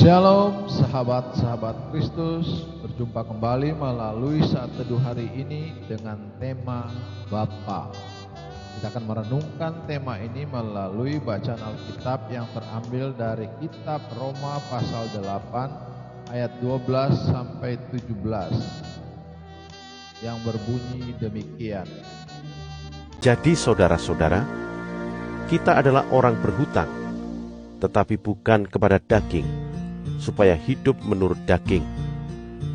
Shalom sahabat-sahabat Kristus, berjumpa kembali melalui saat teduh hari ini dengan tema Bapa. Kita akan merenungkan tema ini melalui bacaan Alkitab yang terambil dari kitab Roma pasal 8 ayat 12 sampai 17 yang berbunyi demikian. Jadi saudara-saudara, kita adalah orang berhutang, tetapi bukan kepada daging, supaya hidup menurut daging.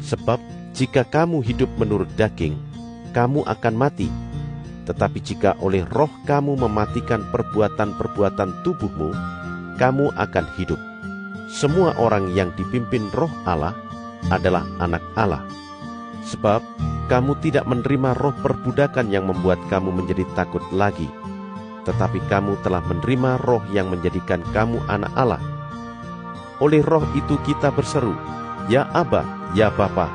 Sebab jika kamu hidup menurut daging, kamu akan mati. Tetapi jika oleh roh kamu mematikan perbuatan-perbuatan tubuhmu, kamu akan hidup. Semua orang yang dipimpin roh Allah adalah anak Allah. Sebab kamu tidak menerima roh perbudakan yang membuat kamu menjadi takut lagi, tetapi kamu telah menerima roh yang menjadikan kamu anak Allah. Oleh roh itu kita berseru, Ya Aba, Ya Bapa.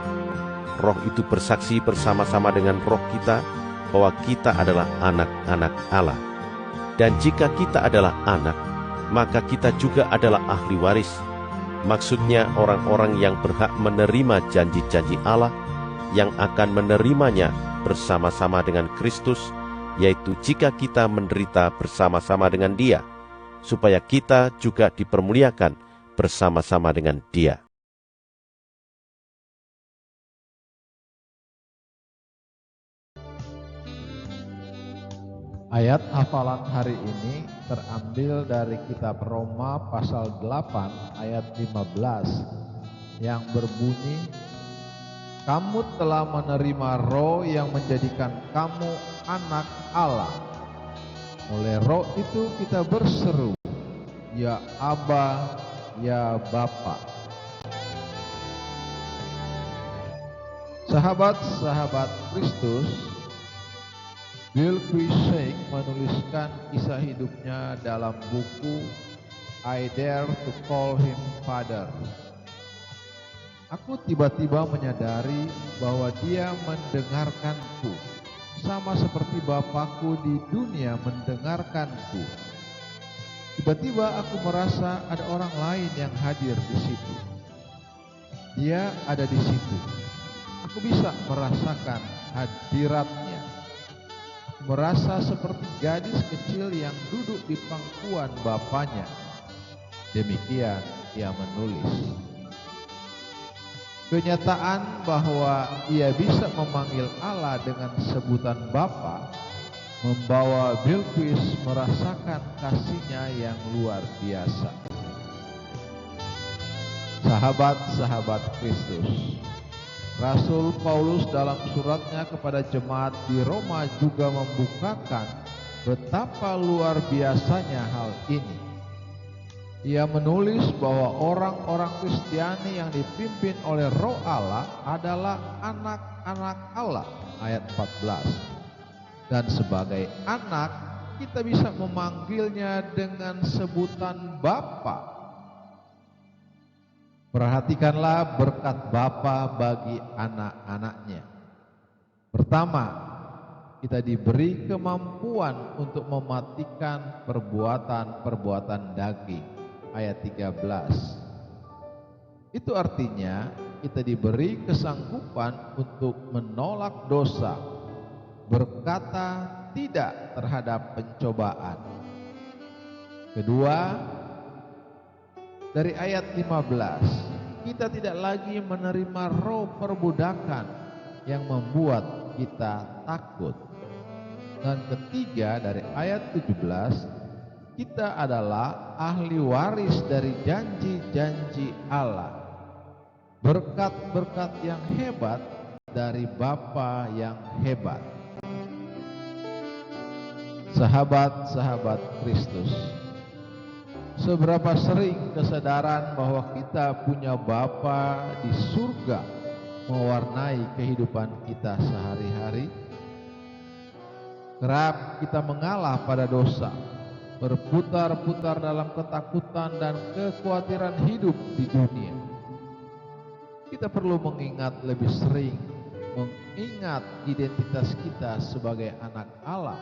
Roh itu bersaksi bersama-sama dengan roh kita bahwa kita adalah anak-anak Allah. Dan jika kita adalah anak, maka kita juga adalah ahli waris. Maksudnya orang-orang yang berhak menerima janji-janji Allah, yang akan menerimanya bersama-sama dengan Kristus, yaitu jika kita menderita bersama-sama dengan Dia, supaya kita juga dipermuliakan bersama-sama dengan Dia. Ayat hafalan hari ini terambil dari kitab Roma pasal 8 ayat 15 yang berbunyi, kamu telah menerima roh yang menjadikan kamu anak Allah. Oleh roh itu kita berseru, Ya Aba, Ya Bapa. Sahabat-sahabat Kristus, Bill Quiesake menuliskan kisah hidupnya dalam buku I Dare to Call Him Father. Aku tiba-tiba menyadari bahwa Dia mendengarkanku, sama seperti Bapakku di dunia mendengarkanku. Tiba-tiba aku merasa ada orang lain yang hadir di situ. Dia ada di situ. Aku bisa merasakan hadiratnya. Aku merasa seperti gadis kecil yang duduk di pangkuan bapaknya. Demikian ia menulis. Kenyataan bahwa ia bisa memanggil Allah dengan sebutan Bapa membawa Bill Quiesake merasakan kasihnya yang luar biasa. Sahabat-sahabat Kristus, Rasul Paulus dalam suratnya kepada jemaat di Roma juga membukakan betapa luar biasanya hal ini. Ia menulis bahwa orang-orang Kristiani yang dipimpin oleh Roh Allah adalah anak-anak Allah, ayat 14. Dan sebagai anak, kita bisa memanggilnya dengan sebutan Bapa. Perhatikanlah berkat Bapa bagi anak-anaknya. Pertama, kita diberi kemampuan untuk mematikan perbuatan-perbuatan daging, ayat 13. Itu artinya kita diberi kesanggupan untuk menolak dosa, berkata tidak terhadap pencobaan. Kedua, dari ayat 15, kita tidak lagi menerima roh perbudakan yang membuat kita takut. Dan ketiga, dari ayat 17, kita adalah ahli waris dari janji-janji Allah. Berkat-berkat yang hebat dari Bapa yang hebat. Sahabat-sahabat Kristus, seberapa sering kesadaran bahwa kita punya Bapa di surga mewarnai kehidupan kita sehari-hari? Kerap kita mengalah pada dosa, berputar-putar dalam ketakutan dan kekhawatiran hidup di dunia. Kita perlu mengingat lebih sering, mengingat identitas kita sebagai anak Allah.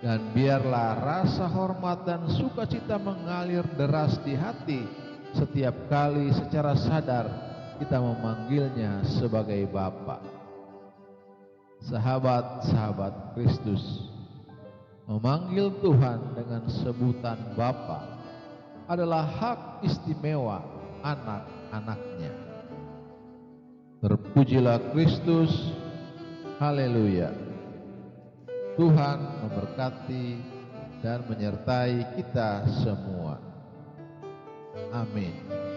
Dan biarlah rasa hormat dan sukacita mengalir deras di hati setiap kali secara sadar kita memanggilnya sebagai Bapa. Sahabat-sahabat Kristus, memanggil Tuhan dengan sebutan Bapa adalah hak istimewa anak-anaknya. Terpujilah Kristus, haleluya. Tuhan memberkati dan menyertai kita semua. Amin.